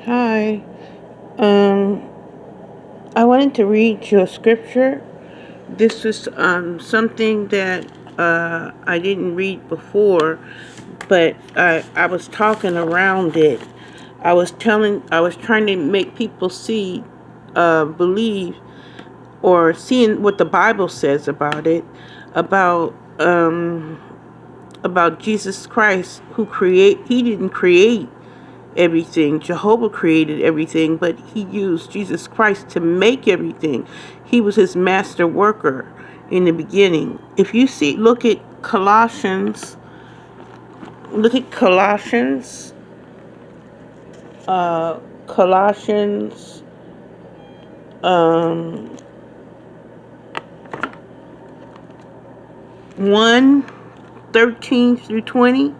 Hi. Um, I wanted to read you a scripture. This is something that I didn't read before, but I was talking around it. I was trying to make people see, believe, or seeing what the Bible says about it, about about Jesus Christ, he didn't create everything. Jehovah created everything, but he used Jesus Christ to make everything. He was his master worker in the beginning. If you see, look at Colossians, um, 1, 13 through 20.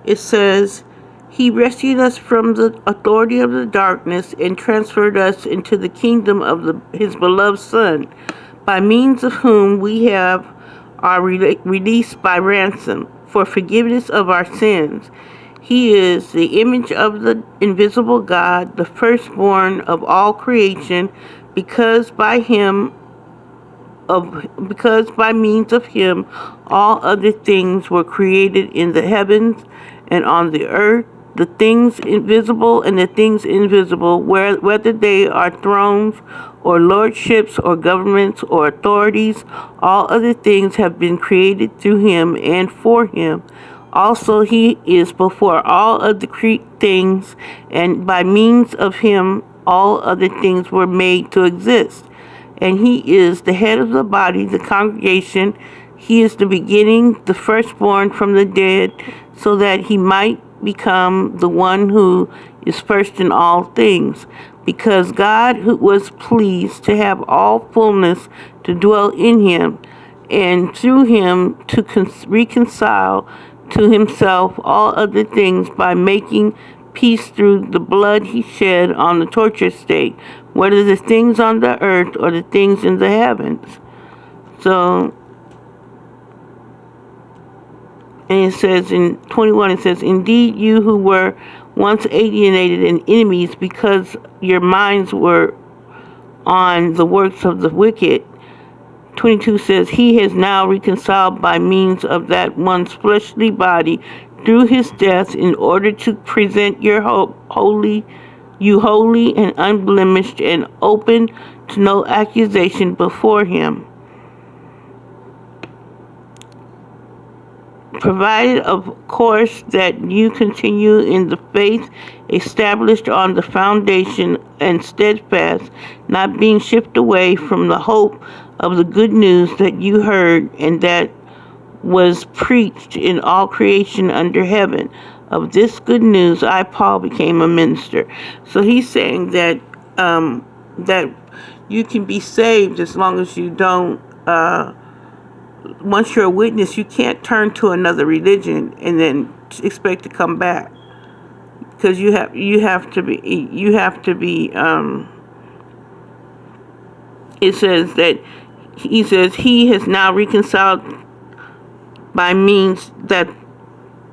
It says, he rescued us from the authority of the darkness and transferred us into the kingdom of his beloved Son, by means of whom we have are released by ransom for forgiveness of our sins. He is the image of the invisible God, the firstborn of all creation, because by him because by means of him all other things were created in the heavens and on the earth, the things invisible and the things invisible, whether they are thrones or lordships or governments or authorities, all other things have been created through him and for him. Also, he is before all other things, and by means of him all other things were made to exist. And he is the head of the body, the congregation. He is the beginning, the firstborn from the dead, so that he might become the one who is first in all things. Because God who was pleased to have all fullness to dwell in him, and through him to reconcile to himself all other things by making peace through the blood he shed on the torture stake, whether the things on the earth or the things in the heavens. So, and it says in 21, it says, indeed, you who were once alienated and enemies because your minds were on the works of the wicked. 22 says, he has now reconciled by means of that one's fleshly body through his death in order to present your holy and unblemished and open to no accusation before him. Provided, of course, that you continue in the faith established on the foundation and steadfast, not being shifted away from the hope of the good news that you heard and that was preached in all creation under heaven. Of this good news, I, Paul, became a minister. So he's saying that that you can be saved as long as you don't. Once you're a witness, you can't turn to another religion and then expect to come back, because you have to be. It says that he has now reconciled by means that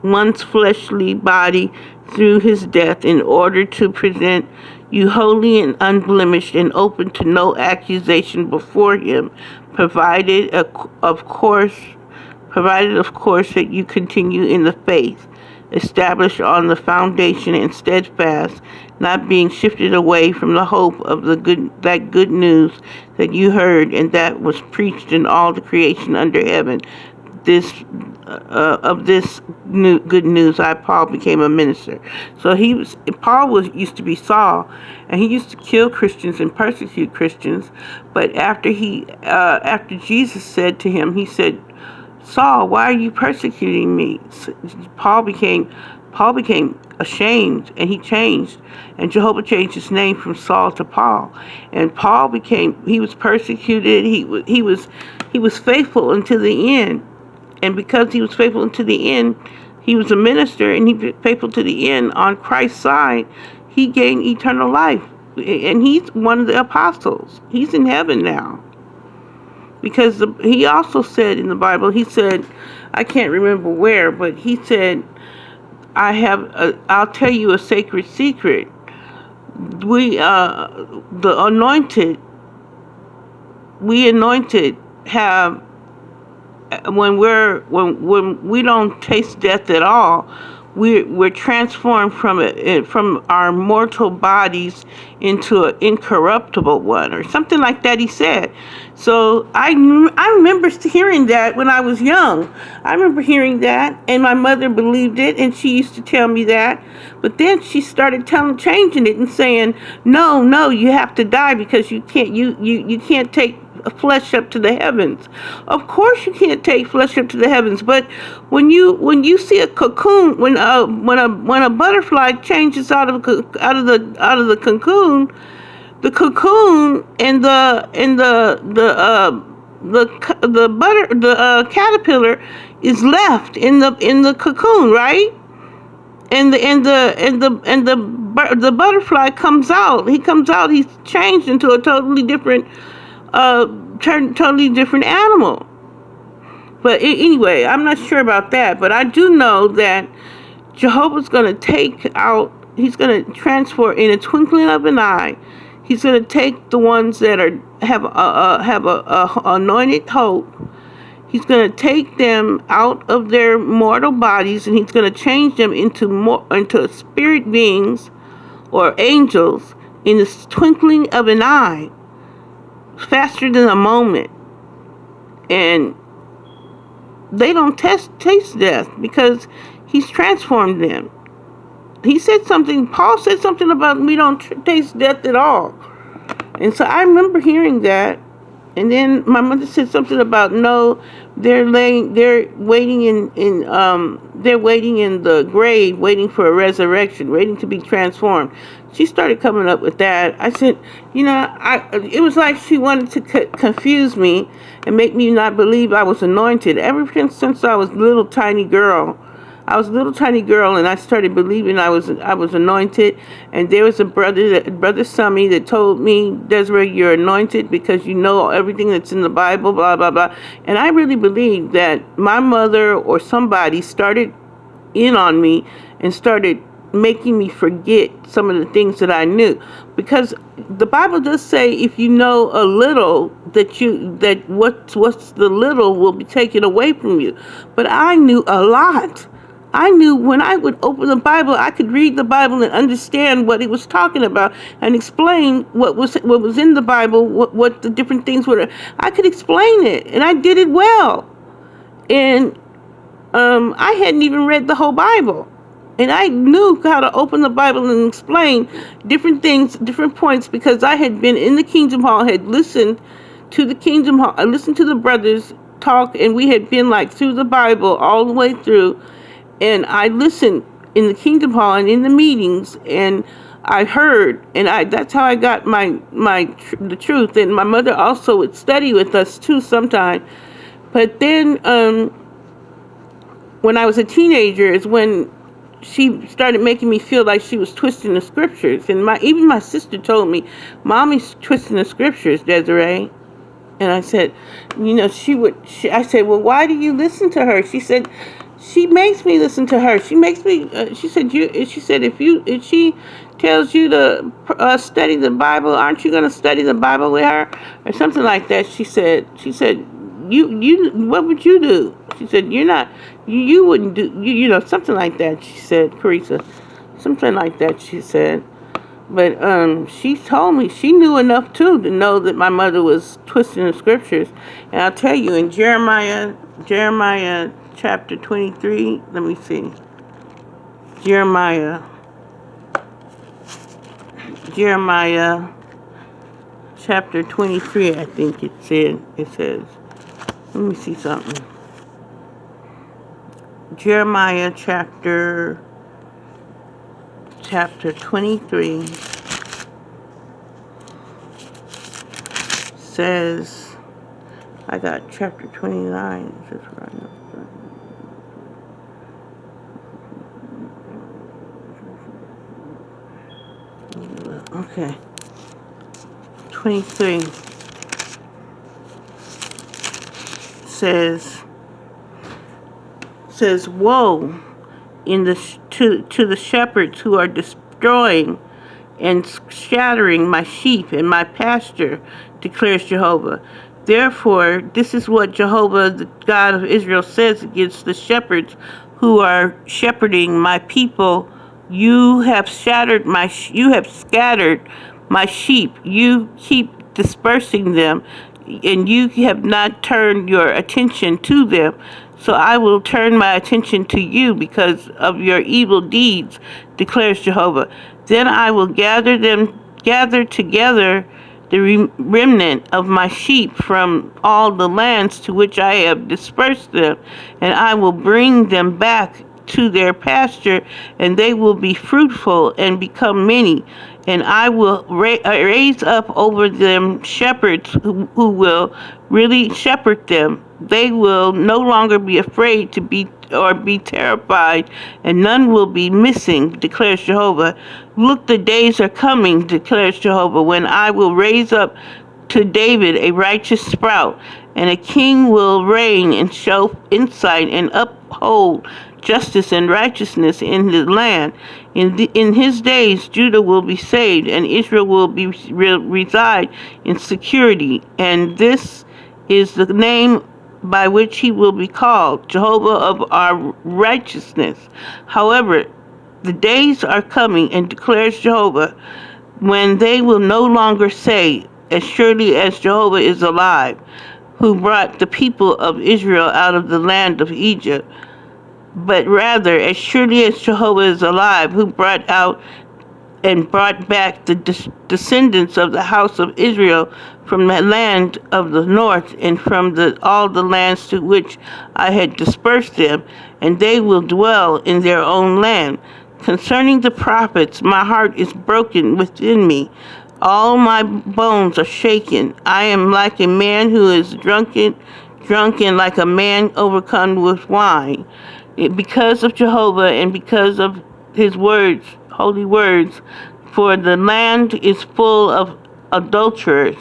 one's fleshly body through his death in order to present you holy and unblemished and open to no accusation before him, provided of course that you continue in the faith established on the foundation and steadfast, not being shifted away from the hope of that good news that you heard and that was preached in all the creation under heaven. This of this good news, I, Paul, became a minister. So Paul used to be Saul, and he used to kill Christians and persecute Christians. But after Jesus said to him, he said, Saul, why are you persecuting me? Paul became ashamed, and he changed, and Jehovah changed his name from Saul to Paul. And he was persecuted. He was faithful until the end. And because he was faithful to the end, he was a minister, and he was faithful to the end on Christ's side. He gained eternal life. And he's one of the apostles. He's in heaven now. Because he also said in the Bible, he said, I can't remember where, but he said, I'll tell you a sacred secret. we the anointed, we anointed have, when we don't taste death at all, we're transformed from our mortal bodies into an incorruptible one, or something like that. He said. So I remember hearing that when I was young. I remember hearing that, and my mother believed it, and she used to tell me that. But then she started changing it and saying, no, no, you have to die because you can't take flesh up to the heavens. Of course you can't take flesh up to the heavens, but when you see a cocoon, when a butterfly changes out of the cocoon, the cocoon and the caterpillar is left in the cocoon, right? And the butterfly comes out. He comes out. He's changed into a totally different animal. But anyway, I'm not sure about that. But I do know that Jehovah's going to take out. He's going to transfer in a twinkling of an eye. He's going to take the ones that have a anointed hope. He's going to take them out of their mortal bodies, and he's going to change them into spirit beings or angels in the twinkling of an eye, faster than a moment. And they don't taste death because he's transformed them. Paul said something about we don't taste death at all. And so I remember hearing that. And then my mother said something about no, they're waiting in the grave, waiting for a resurrection, waiting to be transformed. She started coming up with that. I said, it was like she wanted to confuse me and make me not believe I was anointed. Ever since I was a little tiny girl, and I started believing I was anointed. And there was brother Summy, that told me, Desiree, you're anointed because you know everything that's in the Bible, blah, blah, blah. And I really believe that my mother or somebody started in on me and started making me forget some of the things that I knew. Because the Bible does say if you know a little, that what's the little will be taken away from you. But I knew a lot. I knew when I would open the Bible, I could read the Bible and understand what it was talking about and explain what was in the Bible, what the different things were. I could explain it, and I did it well. And I hadn't even read the whole Bible. And I knew how to open the Bible and explain different things, different points, because I had been in the Kingdom Hall, had listened to the Kingdom Hall, I listened to the brothers talk, and we had been through the Bible all the way through. And I listened in the Kingdom Hall and in the meetings, and I heard, and that's how I got the truth. And my mother also would study with us too sometime. But then when I was a teenager is when she started making me feel like she was twisting the scriptures. And even my sister told me, Mommy's twisting the scriptures, Desiree. And I said, I said, well, why do you listen to her? She said, she makes me listen to her. She makes me. She said, if she tells you to study the Bible, aren't you going to study the Bible with her, or something like that? She said, you, what would you do? She said, you're not, you wouldn't do, something like that. She said, Carissa, something like that. She said, but she told me she knew enough too to know that my mother was twisting the scriptures. And I'll tell you, in Jeremiah chapter 23, let me see. Jeremiah chapter 23, I think it says. Let me see something. Jeremiah chapter 23 says, I got chapter 29. That's right. Okay. 23 says woe to the shepherds who are destroying and scattering my sheep and my pasture, declares Jehovah. Therefore, this is what Jehovah, the God of Israel, says against the shepherds who are shepherding my people. You have scattered my sheep. You keep dispersing them, and you have not turned your attention to them. So I will turn my attention to you because of your evil deeds, declares Jehovah. Then I will gather together the remnant of my sheep from all the lands to which I have dispersed them, and I will bring them back to their pasture, and they will be fruitful and become many. And I will raise up over them shepherds who will really shepherd them. They will no longer be afraid to be terrified, and none will be missing, declares Jehovah. Look, the days are coming, declares Jehovah, when I will raise up to David a righteous sprout, and a king will reign and show insight and uphold justice and righteousness in the land. In his days, Judah will be saved, and Israel will reside in security. And this is the name by which he will be called, Jehovah of our righteousness. However, the days are coming, and declares Jehovah, when they will no longer say, as surely as Jehovah is alive, who brought the people of Israel out of the land of Egypt, but rather, as surely as Jehovah is alive, who brought out and brought back the descendants of the house of Israel from the land of the north and from all the lands to which I had dispersed them, and they will dwell in their own land. Concerning the prophets, my heart is broken within me. All my bones are shaken. I am like a man who is drunken, like a man overcome with wine. Because of Jehovah and because of his words, holy words, for the land is full of adulterers.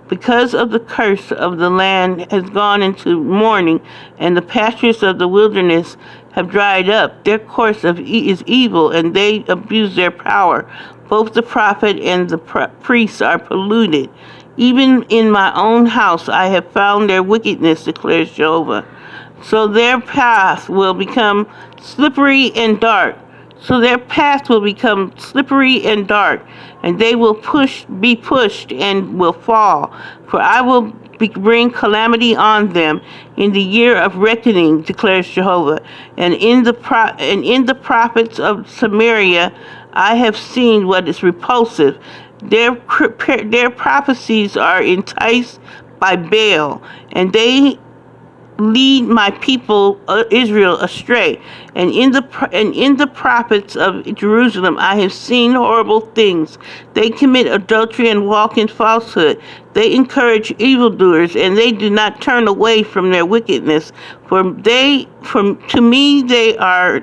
Because of the curse of the land has gone into mourning, and the pastures of the wilderness have dried up. Their course is evil, and they abuse their power. Both the prophet and the priest are polluted. Even in my own house I have found their wickedness, declares Jehovah. So their path will become slippery and dark. And they will be pushed and will fall. For I will bring calamity on them in the year of reckoning, declares Jehovah. And in the prophets of Samaria I have seen what is repulsive. Their prophecies are enticed by Baal, and they lead my people Israel astray. And in the prophets of Jerusalem I have seen horrible things. They commit adultery and walk in falsehood. They encourage evildoers, and they do not turn away from their wickedness. To me they are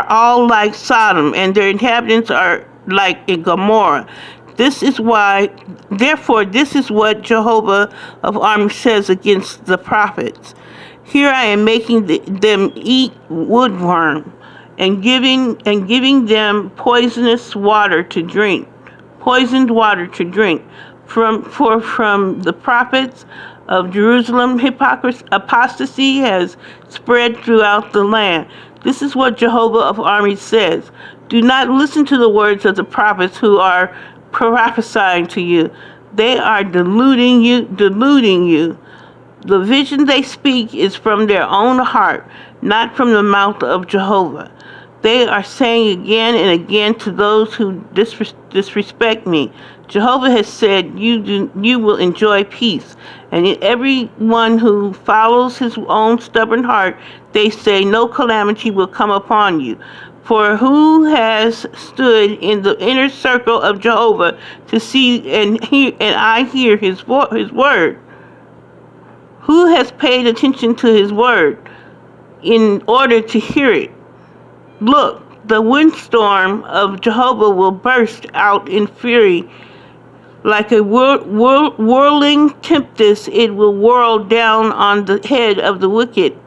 all like Sodom, and their inhabitants are like Gomorrah. Therefore, this is what Jehovah of armies says against the prophets. Here I am making them eat woodworm, and giving them poisoned water to drink. From the prophets of Jerusalem, apostasy has spread throughout the land. This is what Jehovah of armies says. Do not listen to the words of the prophets who are prophesying to you. They are deluding you. The vision they speak is from their own heart, not from the mouth of Jehovah. They are saying again and again to those who disrespect me, Jehovah has said, you will enjoy peace. And in everyone who follows his own stubborn heart, they say, no calamity will come upon you. For who has stood in the inner circle of Jehovah to see and I hear his word? Who has paid attention to his word in order to hear it? Look, the windstorm of Jehovah will burst out in fury. Like a whirling tempest, it will whirl down on the head of the wicked.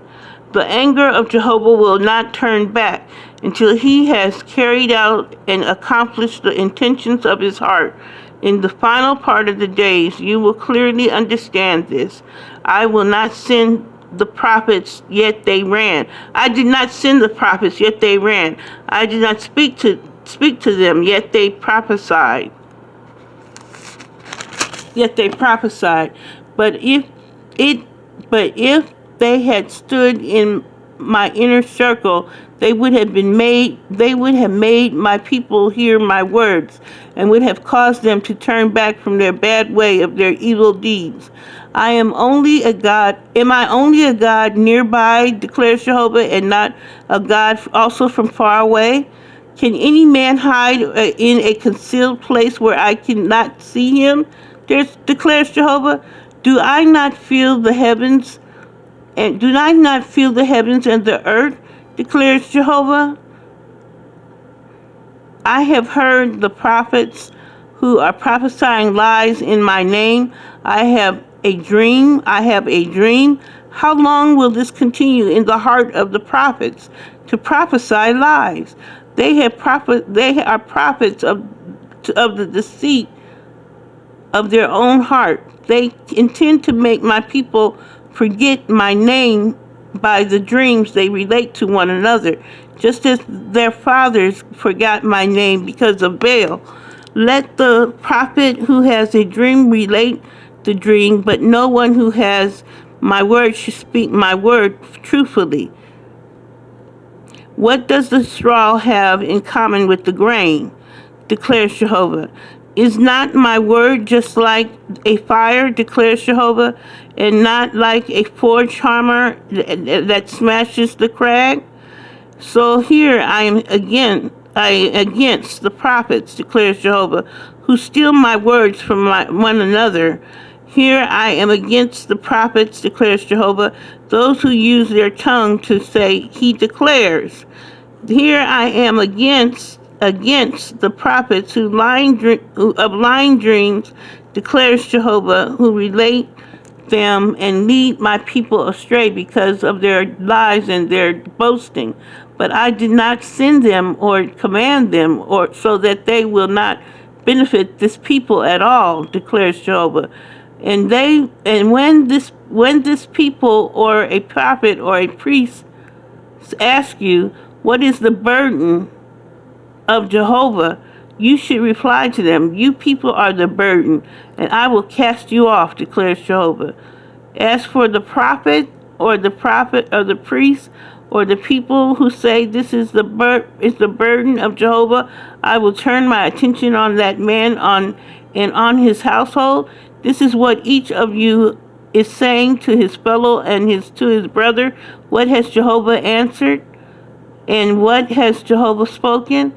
The anger of Jehovah will not turn back, until he has carried out and accomplished the intentions of his heart. In the final part of the days, you will clearly understand this. I will not send the prophets, yet they ran. I did not send the prophets, yet they ran. I did not speak to them, yet they prophesied. Yet they prophesied. But if they had stood in my inner circle, they would have made my people hear my words, and would have caused them to turn back from their bad way of their evil deeds. Am I only a God nearby, declares Jehovah, and not a God also from far away? Can any man hide in a concealed place where I cannot see him? Declares Jehovah. Do I not feel the heavens? And do I not feel the heavens and the earth? Declares Jehovah. I have heard the prophets who are prophesying lies in my name. I have a dream. How long will this continue in the heart of the prophets to prophesy lies? They are prophets of the deceit of their own heart. They intend to make my people forget my name by the dreams they relate to one another, just as their fathers forgot my name because of Baal. Let the prophet who has a dream relate the dream, but no one who has my word should speak my word truthfully. What does the straw have in common with the grain? Declares Jehovah. Is not my word just like a fire, declares Jehovah, and not like a forge hammer that smashes the crag? So here I am against the prophets, declares Jehovah, who steal my words from one another. Here I am against the prophets, declares Jehovah, those who use their tongue to say, he declares. Here I am against the prophets of lying dreams, declares Jehovah, who relate them and lead my people astray because of their lies and their boasting. But I did not send them or command them, or so that they will not benefit this people at all, declares Jehovah. And when this people or a prophet or a priest ask you, what is the burden of Jehovah, you should reply to them, you people are the burden, and I will cast you off, declares Jehovah. As for the prophet or the priest or the people who say this is the burden of Jehovah, I will turn my attention on that man and on his household. This is what each of you is saying to his fellow and to his brother. What has Jehovah answered? And what has Jehovah spoken?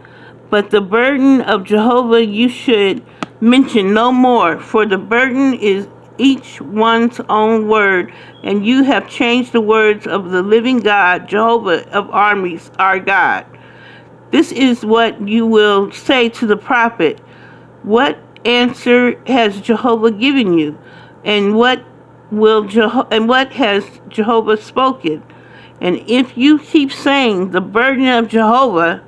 But the burden of Jehovah you should mention no more, for the burden is each one's own word, and you have changed the words of the living God, Jehovah of armies, our God. This is what you will say to the prophet. What answer has Jehovah given you? And what has Jehovah spoken? And if you keep saying the burden of Jehovah,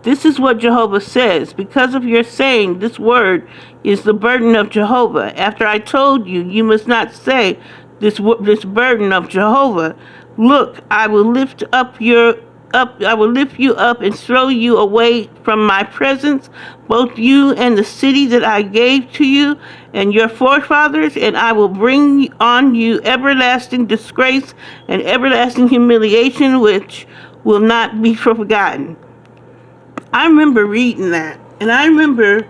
this is what Jehovah says. Because of your saying this word is the burden of Jehovah. After I told you, you must not say this burden of Jehovah. Look, I will lift you up and throw you away from my presence, both you and the city that I gave to you and your forefathers, and I will bring on you everlasting disgrace and everlasting humiliation, which will not be forgotten. I remember reading that, and I remember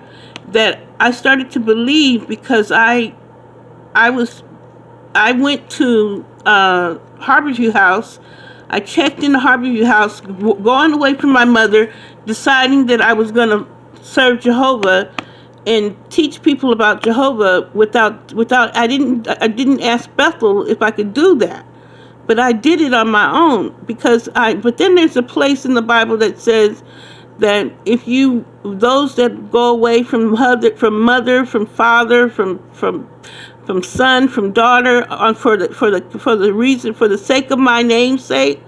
that I started to believe because I went to Harborview House. I checked in the Harborview House, going away from my mother, deciding that I was going to serve Jehovah and teach people about Jehovah without I didn't ask Bethel if I could do that. But I did it on my own but then there's a place in the Bible that says that if those that go away from mother, from father, from son, from daughter, for the sake of my name's sake,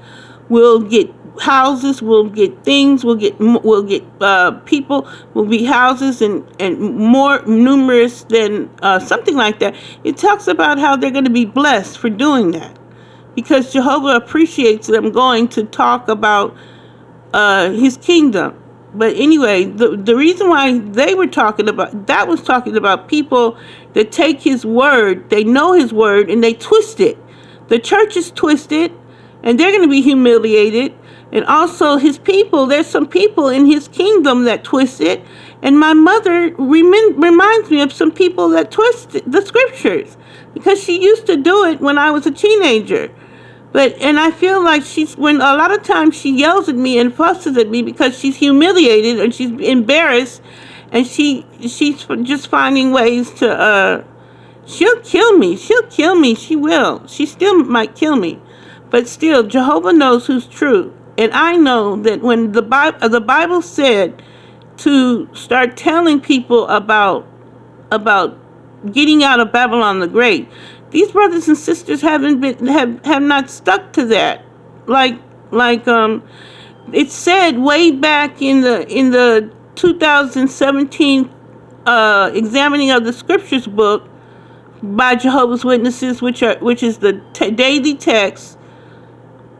will get houses, we'll get things, we'll get people, will be houses and more numerous than something like that. It talks about how they're going to be blessed for doing that, because Jehovah appreciates them going to talk about his kingdom. But anyway, the reason why they were talking about that was talking about people that take his word, they know his word, and they twist it. The church is twisted, and they're going to be humiliated. And also his people, there's some people in his kingdom that twist it. And my mother reminds me of some people that twist the scriptures, because she used to do it when I was a teenager. And I feel like when a lot of times she yells at me and fusses at me because she's humiliated and she's embarrassed, and she's just finding ways to, she'll kill me, she will. She still might kill me. But still, Jehovah knows who's true. And I know that when the Bible said to start telling people about getting out of Babylon the Great, these brothers and sisters have not stuck to that. Like it said way back in the 2017 examining of the scriptures book by Jehovah's Witnesses, which is the daily text.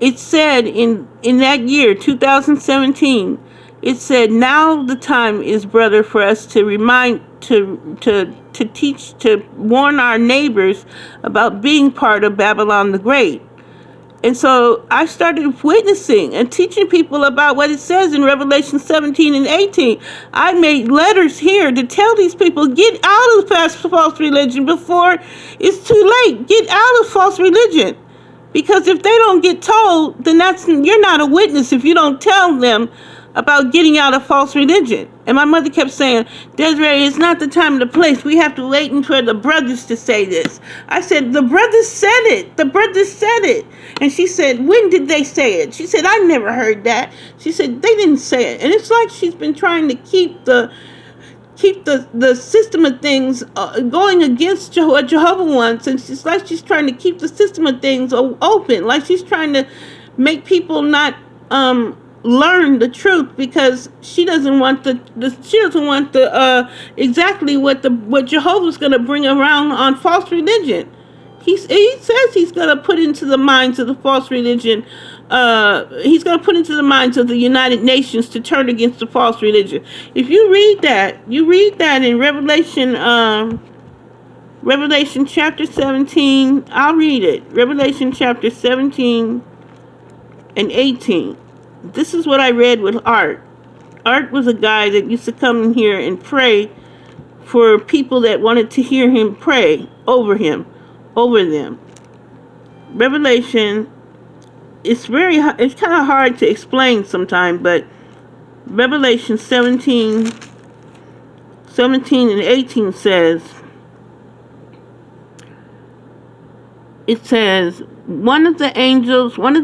It said in that year 2017, it said, now the time is, brother, for us to remind, to teach, to warn our neighbors about being part of Babylon the Great. And so I started witnessing and teaching people about what it says in Revelation 17 and 18. I made letters here to tell these people, get out of false religion before it's too late. Get out of false religion. Because if they don't get told, then you're not a witness if you don't tell them about getting out of false religion. And my mother kept saying, Desiree, it's not the time and the place. We have to wait for the brothers to say this. I said, the brothers said it. The brothers said it. And she said, when did they say it? She said, I never heard that. She said, they didn't say it. And it's like she's been trying to keep the system of things going against what Jehovah wants. And it's like she's trying to keep the system of things open. Like she's trying to make people not learn the truth, because she doesn't want exactly what Jehovah's going to bring around on false religion. He says he's going to put into the minds of the false religion. He's going to put into the minds of the United Nations to turn against the false religion. If you read that in Revelation chapter 17. I'll read it. Revelation chapter 17 and 18. This is what I read with Art. Art was a guy that used to come in here and pray for people that wanted to hear him pray over them. Revelation, it's kind of hard to explain sometimes, but Revelation 17 and 18 says, it says, one of the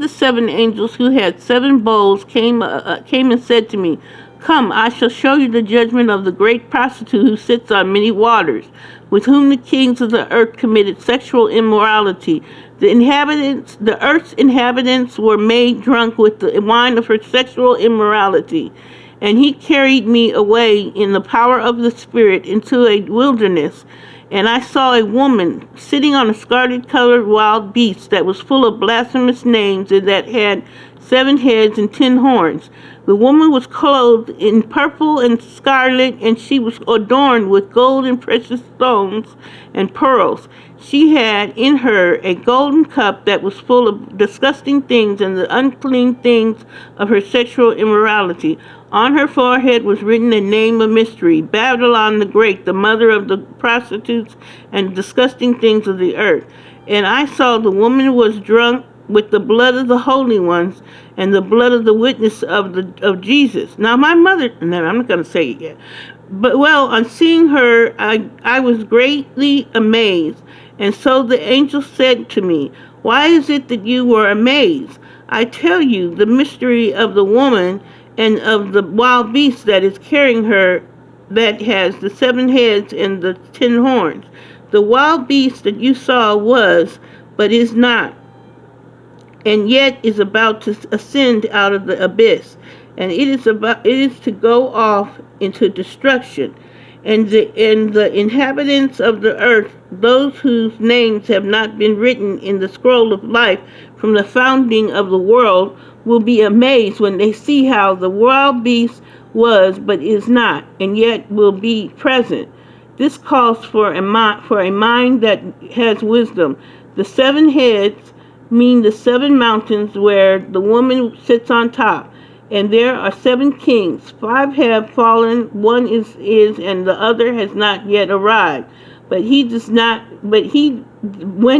7 angels who had 7 bowls came and said to me, come, I shall show you the judgment of the great prostitute who sits on many waters, with whom the kings of the earth committed sexual immorality. The earth's inhabitants were made drunk with the wine of her sexual immorality. And he carried me away in the power of the Spirit into a wilderness. And I saw a woman sitting on a scarlet-colored wild beast that was full of blasphemous names and that had 7 heads and 10 horns. The woman was clothed in purple and scarlet, and she was adorned with gold and precious stones and pearls. She had in her a golden cup that was full of disgusting things and the unclean things of her sexual immorality. On her forehead was written a name of mystery, Babylon the Great, the mother of the prostitutes and disgusting things of the earth. And I saw the woman was drunk with the blood of the holy ones and the blood of the witness of Jesus. Now my mother, no, I'm not going to say it yet. But on seeing her, I was greatly amazed. And so the angel said to me, why is it that you were amazed? I tell you the mystery of the woman and of the wild beast that is carrying her, that has the 7 heads and the 10 horns. The wild beast that you saw was, but is not, and yet is about to ascend out of the abyss, and it is to go off into destruction. And the inhabitants of the earth, those whose names have not been written in the scroll of life from the founding of the world, will be amazed when they see how the wild beast was but is not, and yet will be present. This calls for a mind that has wisdom. The 7 heads mean the 7 mountains where the woman sits on top. And there are 7 kings. 5 have fallen, one is and the other has not yet arrived. But when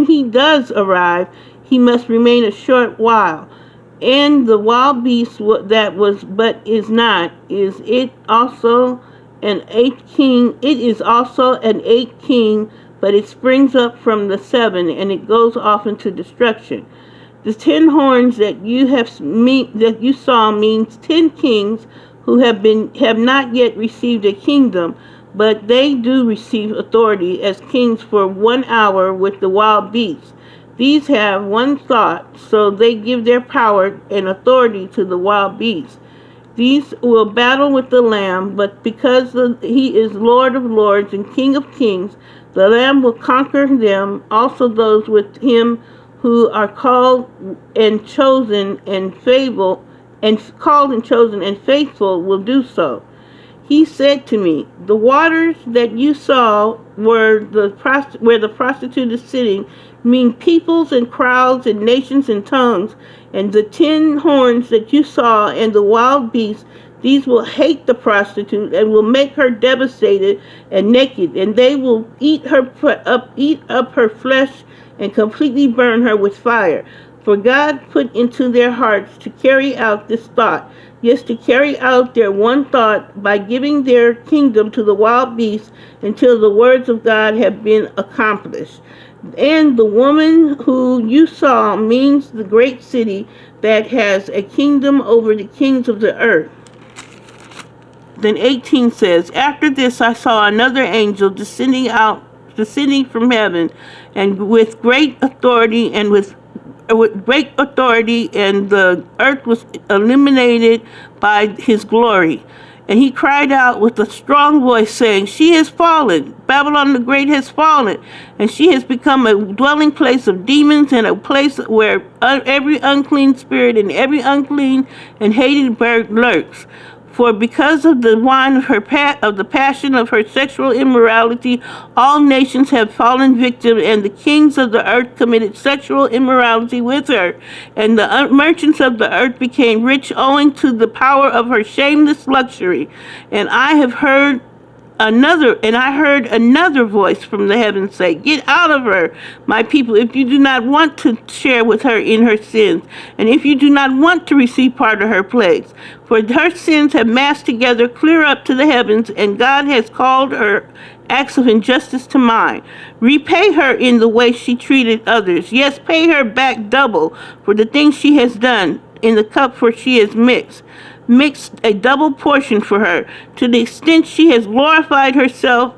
he does arrive, he must remain a short while. And the wild beast that was but is not, is it also an 8th king? It is also an 8th king, but it springs up from the 7, and it goes off into destruction. The 10 horns that you saw means 10 kings who have not yet received a kingdom, but they do receive authority as kings for 1 hour with the wild beasts. These have one thought, so they give their power and authority to the wild beasts. These will battle with the Lamb, but because he is Lord of lords and King of kings, the Lamb will conquer them. Also those with him who are called and chosen and faithful will do so. He said to me, the waters that you saw where the prostitute is sitting mean peoples and crowds and nations and tongues. And the 10 horns that you saw and the wild beasts, these will hate the prostitute and will make her devastated and naked, and they will eat up her flesh and completely burn her with fire. For God put into their hearts to carry out this thought, yes, to carry out their one thought by giving their kingdom to the wild beasts until the words of God have been accomplished. And the woman who you saw means the great city that has a kingdom over the kings of the earth. Then 18 says, after this I saw another angel descending from heaven, and with great authority, and the earth was illuminated by his glory. And he cried out with a strong voice, saying, she has fallen, Babylon the Great has fallen, and she has become a dwelling place of demons, and a place where every unclean spirit and every unclean and hated bird lurks. For because of the wine of the passion of her sexual immorality, all nations have fallen victim, and the kings of the earth committed sexual immorality with her. And the merchants of the earth became rich owing to the power of her shameless luxury. And I heard another voice from the heavens say, get out of her, my people, if you do not want to share with her in her sins, and if you do not want to receive part of her plagues. For her sins have massed together clear up to the heavens, and God has called her acts of injustice to mind. Repay her in the way she treated others. Yes, pay her back double for the things she has done. In the cup for she has mixed a double portion for her, to the extent she has glorified herself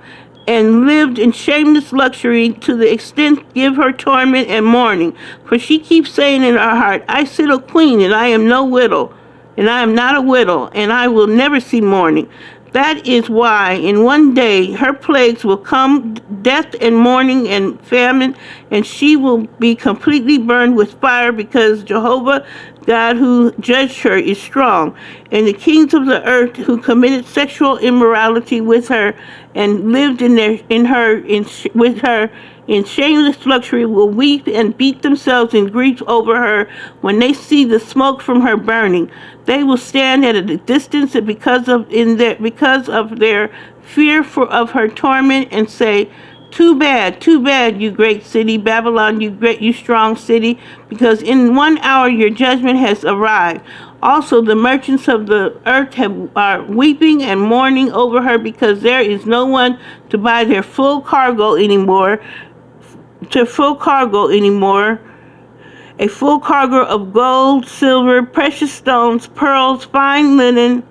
and lived in shameless luxury, to the extent give her torment and mourning. For she keeps saying in her heart, I sit a queen, and I am no widow, and I am not a widow, and I will never see mourning. That is why in one day her plagues will come, death and mourning and famine, and she will be completely burned with fire, because Jehovah God who judged her is strong. And the kings of the earth who committed sexual immorality with her and lived with her in shameless luxury will weep and beat themselves in grief over her when they see the smoke from her burning. They will stand at a distance because of their fear of her torment, and say, too bad, you great city, Babylon, you strong city, because in 1 hour your judgment has arrived. Also the merchants of the earth are weeping and mourning over her, because there is no one to buy their full cargo anymore. A full cargo of gold, silver, precious stones, pearls, fine linen,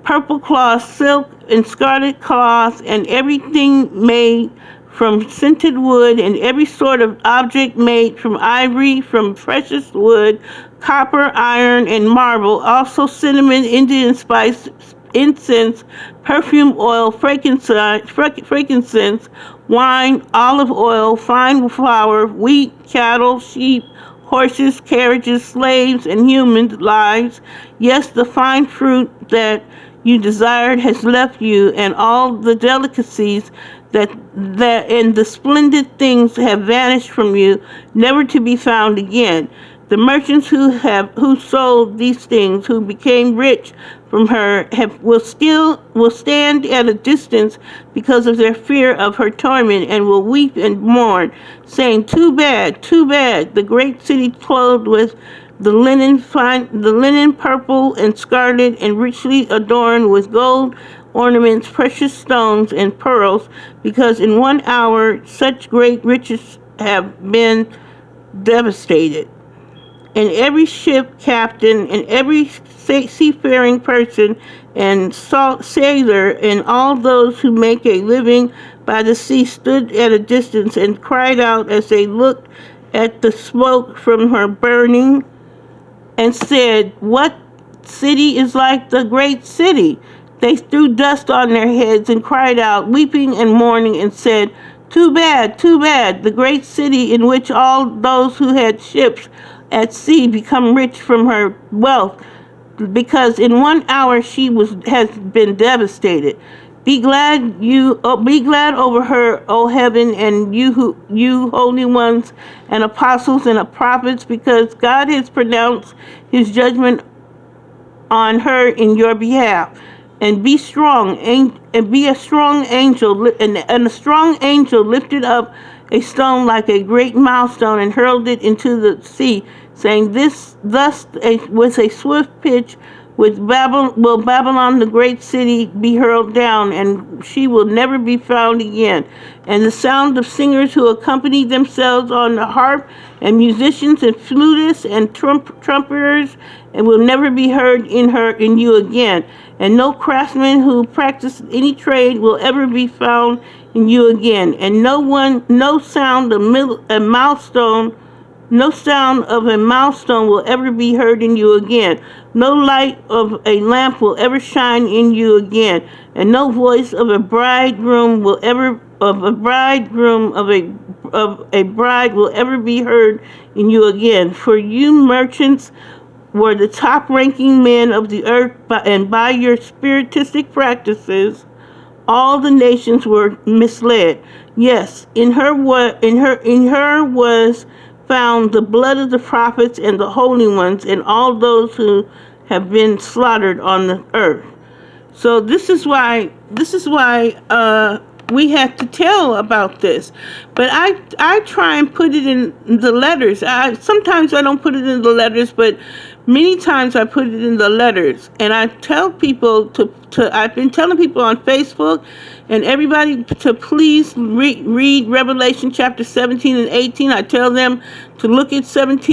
purple cloth, silk, and scarlet cloth, and everything made from scented wood, and every sort of object made from ivory, from precious wood, copper, iron, and marble, also cinnamon, Indian spice, incense, perfume oil, frankincense, wine, olive oil, fine flour, wheat, cattle, sheep, horses, carriages, slaves, and human lives. Yes, the fine fruit that you desired has left you, and all the delicacies that and the splendid things have vanished from you, never to be found again. The merchants who sold these things, who became rich from her, will stand at a distance because of their fear of her torment, and will weep and mourn, saying, "Too bad, too bad! The great city clothed with the linen purple and scarlet, and richly adorned with gold ornaments, precious stones, and pearls, because in 1 hour such great riches have been devastated." And every ship captain, and every seafaring person, and sailor, and all those who make a living by the sea stood at a distance and cried out as they looked at the smoke from her burning, and said, "What city is like the great city?" They threw dust on their heads and cried out, weeping and mourning, and said, "Too bad, too bad! The great city in which all those who had ships at sea become rich from her wealth, because in 1 hour has been devastated. Be glad over her, O heaven, and you holy ones and apostles and prophets, because God has pronounced his judgment on her in your behalf. And be strong, and be a strong angel, and a strong angel lifted up a stone like a great milestone and hurled it into the sea, saying, with a swift pitch will Babylon the great city be hurled down, and she will never be found again. And the sound of singers who accompany themselves on the harp, and musicians and flutists and trumpeters, and will never be heard in you again. And no craftsman who practices any trade will ever be found in you again. And no sound of a milestone will ever be heard in you again. No light of a lamp will ever shine in you again, and no voice of a bridegroom will ever be heard in you again. For you merchants were the top-ranking men of the earth, and by your spiritistic practices, all the nations were misled. Yes, in her was found the blood of the prophets and the holy ones, and all those who have been slaughtered on the earth. So this is why we have to tell about this. But I try and put it in the letters. Sometimes I don't put it in the letters, but many times I put it in the letters. And I tell people I've been telling people on Facebook and everybody to please read Revelation chapter 17 and 18. I tell them to look at 17